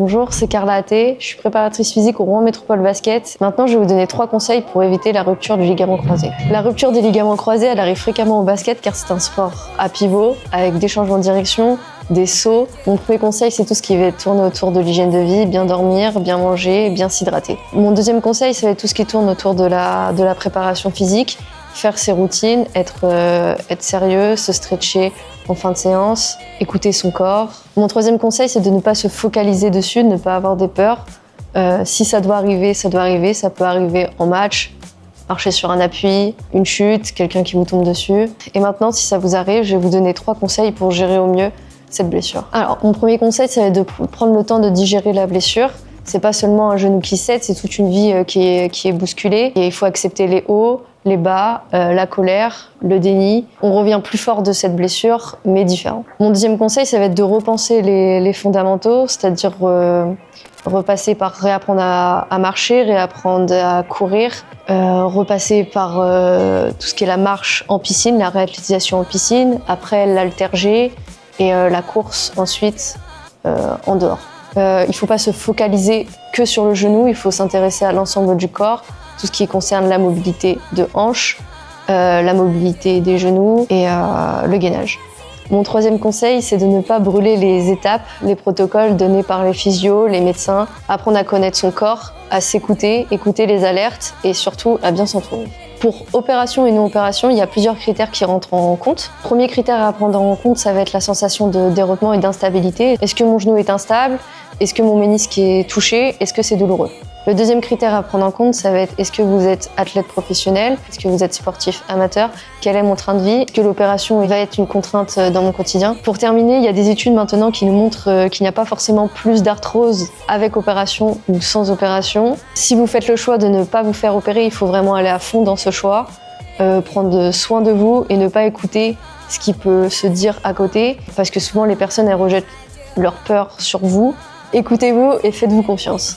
Bonjour, c'est Carla Atté, je suis préparatrice physique au Rouen Métropole Basket. Maintenant, je vais vous donner 3 conseils pour éviter la rupture du ligament croisé. La rupture des ligaments croisés, elle arrive fréquemment au basket car c'est un sport à pivot, avec des changements de direction, des sauts. Mon premier conseil, c'est tout ce qui va tourner autour de l'hygiène de vie, bien dormir, bien manger, bien s'hydrater. Mon deuxième conseil, ça va être tout ce qui tourne autour de la préparation physique, faire ses routines, être sérieux, se stretcher en fin de séance, écouter son corps. Mon troisième conseil, c'est de ne pas se focaliser dessus, de ne pas avoir des peurs. Si ça doit arriver, ça doit arriver. Ça peut arriver en match, marcher sur un appui, une chute, quelqu'un qui vous tombe dessus. Et maintenant, si ça vous arrive, je vais vous donner 3 conseils pour gérer au mieux cette blessure. Alors, mon premier conseil, ça va être de prendre le temps de digérer la blessure. C'est pas seulement un genou qui cède, c'est toute une vie qui est bousculée. Et il faut accepter les hauts, les bas, la colère, le déni. On revient plus fort de cette blessure, mais différent. Mon deuxième conseil, ça va être de repenser les fondamentaux, c'est-à-dire repasser par réapprendre à marcher, réapprendre à courir, repasser par tout ce qui est la marche en piscine, la réathlétisation en piscine, après l'haltère-G et la course ensuite en dehors. Il ne faut pas se focaliser que sur le genou, il faut s'intéresser à l'ensemble du corps, tout ce qui concerne la mobilité de hanches, la mobilité des genoux et le gainage. Mon troisième conseil, c'est de ne pas brûler les étapes, les protocoles donnés par les physios, les médecins, apprendre à connaître son corps, à s'écouter, écouter les alertes et surtout à bien s'entourer. Pour opération et non-opération, il y a plusieurs critères qui rentrent en compte. Premier critère à prendre en compte, ça va être la sensation de dérotement et d'instabilité. Est-ce que mon genou est instable? Est-ce que mon ménisque est touché? Est-ce que c'est douloureux? Le deuxième critère à prendre en compte, ça va être est-ce que vous êtes athlète professionnel? Est-ce que vous êtes sportif amateur? Quel est mon train de vie? Est-ce que l'opération va être une contrainte dans mon quotidien? Pour terminer, il y a des études maintenant qui nous montrent qu'il n'y a pas forcément plus d'arthrose avec opération ou sans opération. Si vous faites le choix de ne pas vous faire opérer, il faut vraiment aller à fond dans ce choix, prendre soin de vous et ne pas écouter ce qui peut se dire à côté, parce que souvent les personnes elles rejettent leur peur sur vous. Écoutez-vous et faites-vous confiance.